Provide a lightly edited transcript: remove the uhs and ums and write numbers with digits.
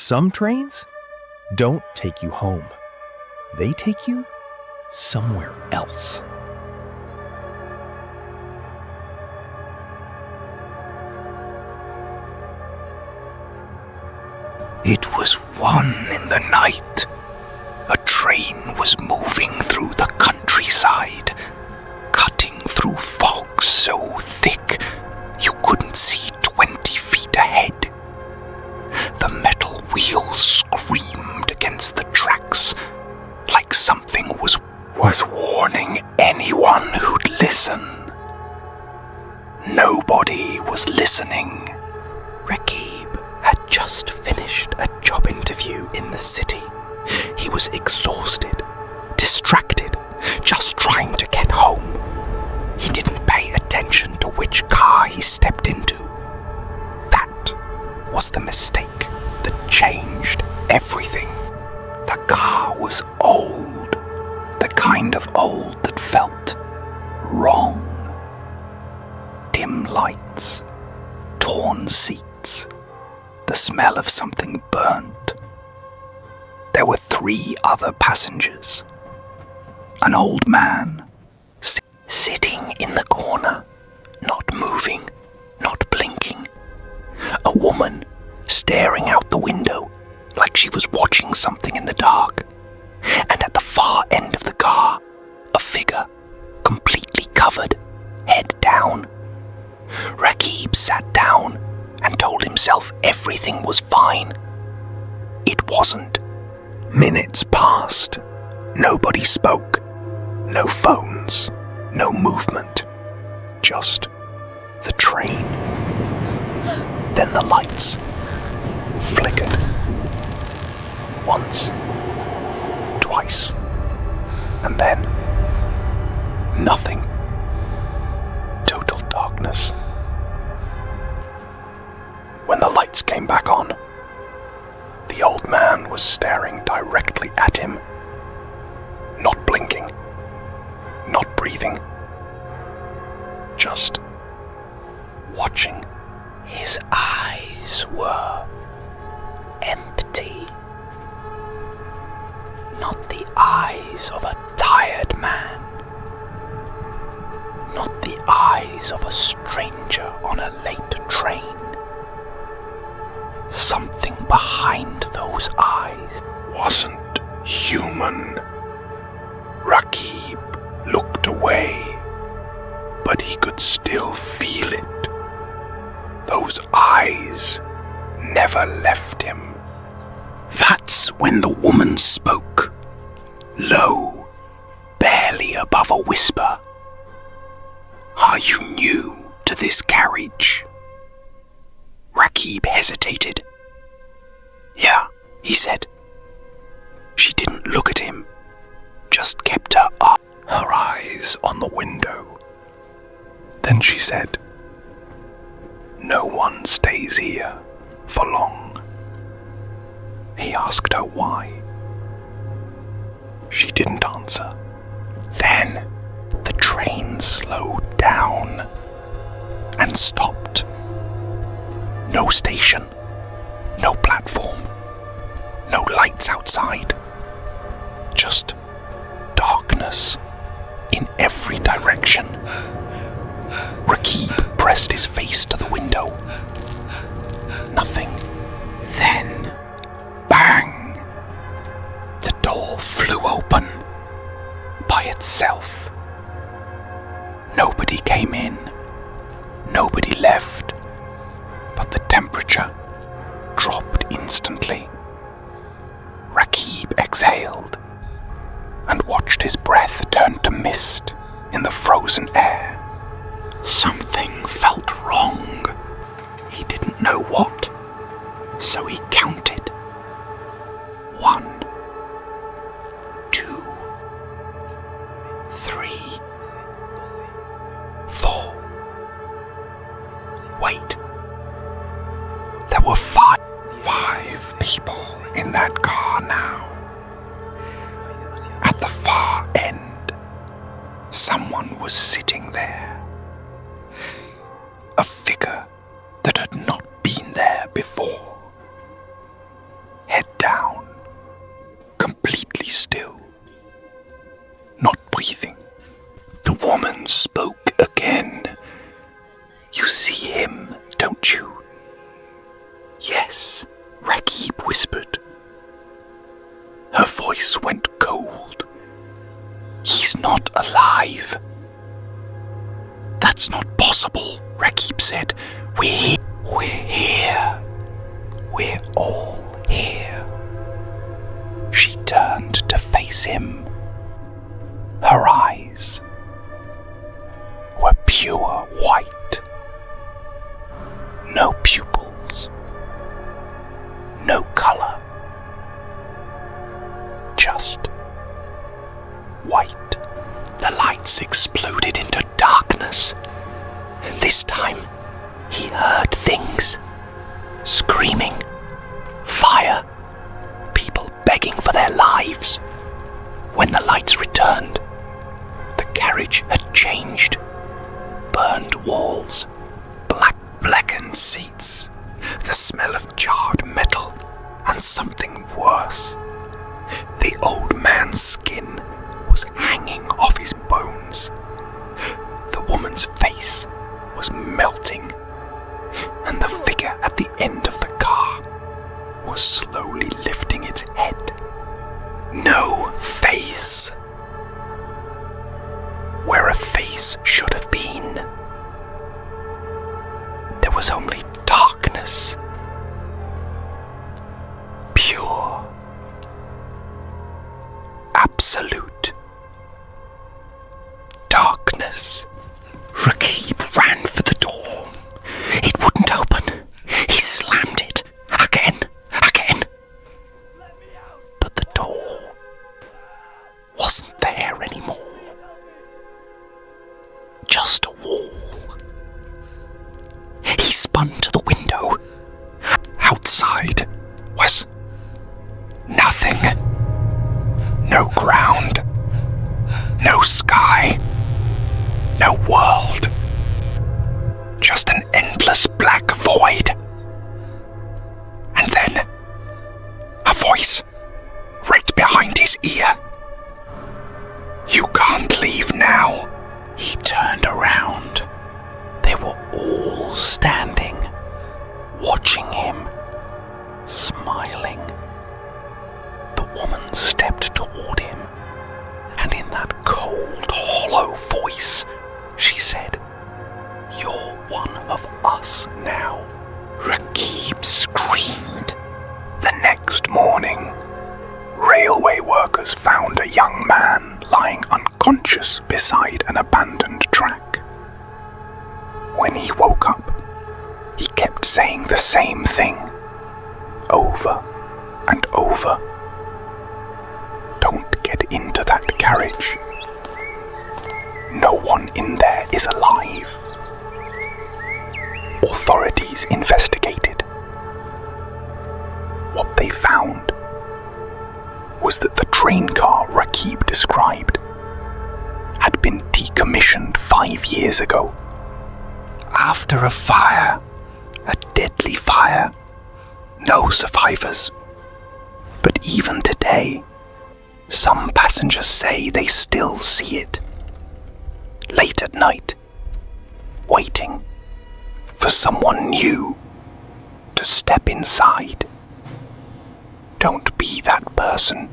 some trains don't take you home. They take you somewhere else. It was 1 in the night. A train was moving through the countryside, cutting through fog so thick you couldn't see 20 feet ahead. The metal wheels screamed against the tracks like something was warning anyone who'd listen. Nobody was listening. Rakib had just finished a job interview in the city. He was exhausted, distracted, just trying to get home. He didn't pay attention to which car he stepped into. That was the mistake that changed everything. The car was old, the kind of old that felt wrong. Dim lights, torn seats, the smell of something burnt. There were 3 other passengers. An old man, sitting in the corner, not moving, not blinking. A woman staring out the window like she was watching something in the dark. And at the far end of the car, a figure, completely covered, head down. Rakib sat down and told himself everything was fine. It wasn't. Minutes passed. Nobody spoke. No phones. No movement. Just the train. Then the lights flickered. Once. Twice. And then nothing. Total darkness. When the lights came back on, the old man was staring directly at him. Not blinking. Not breathing. Just watching. His eyes were empty. Not the eyes of a tired man. Not the eyes of a stranger on a late train. Something behind those eyes wasn't human. Rakib looked away, but he could still feel it. Those eyes never left him. That's when the woman spoke, low, barely above a whisper. Are you new to this carriage? Rakib hesitated. Yeah, he said. She didn't look at him, just kept her eyes on the window. Then she said, no one stays here for long. He asked her why. She didn't answer. Then the train slowed down and stopped. No station, no platform, no lights outside. Just darkness in every direction. Rakib pressed his face to the window. Nothing. Then, bang! The door flew open by itself. Nobody came in. Nobody left. But the temperature dropped instantly. Rakib exhaled and watched his breath turn to mist in the frozen air. Something felt wrong. He didn't know what, so he counted. 1, 2, 3, 4. Wait. There were five people in that car now. At the far end, someone was sitting there. A figure that had not been there before. Rakib whispered. Her voice went cold. He's not alive. That's not possible, Rakib said. We're here. We're here. We're all here. She turned to face him. Her eyes were pure white. No pupils. No color. Just white. The lights exploded into darkness. This time, he heard things. Screaming. Fire. People begging for their lives. When the lights returned, the carriage had changed. Burned walls. Blackened seats. The smell of charred metal. And something worse. The old man's skin was hanging off his bones. The woman's face was melting, and the figure at the end of the car was slowly lifting its head. No face. Where a face should have been, there was only darkness. Pure. Absolute darkness. Rakib ran for the door. It wouldn't open. He slammed it. Again. But the door wasn't there anymore. Just a wall. He spun to the window. Outside was nothing. No ground. No sky. No world. Just an endless black void. And then a voice right behind his ear. You can't leave now. He turned around. They were all standing, watching him, smiling. The woman stepped toward him, and in that cold, hollow voice, she said, "You're one of us now." Rakib screamed. The next morning, railway workers found a young man lying unconscious beside an abandoned track. When he woke up, he kept saying the same thing, over and over. Don't get into that carriage. No one in there is alive. Authorities investigated. What they found was that the train car Rakib described had been decommissioned 5 years ago. After a fire, a deadly fire, no survivors. But even today, some passengers say they still see it. Late at night, waiting for someone new to step inside. Don't be that person.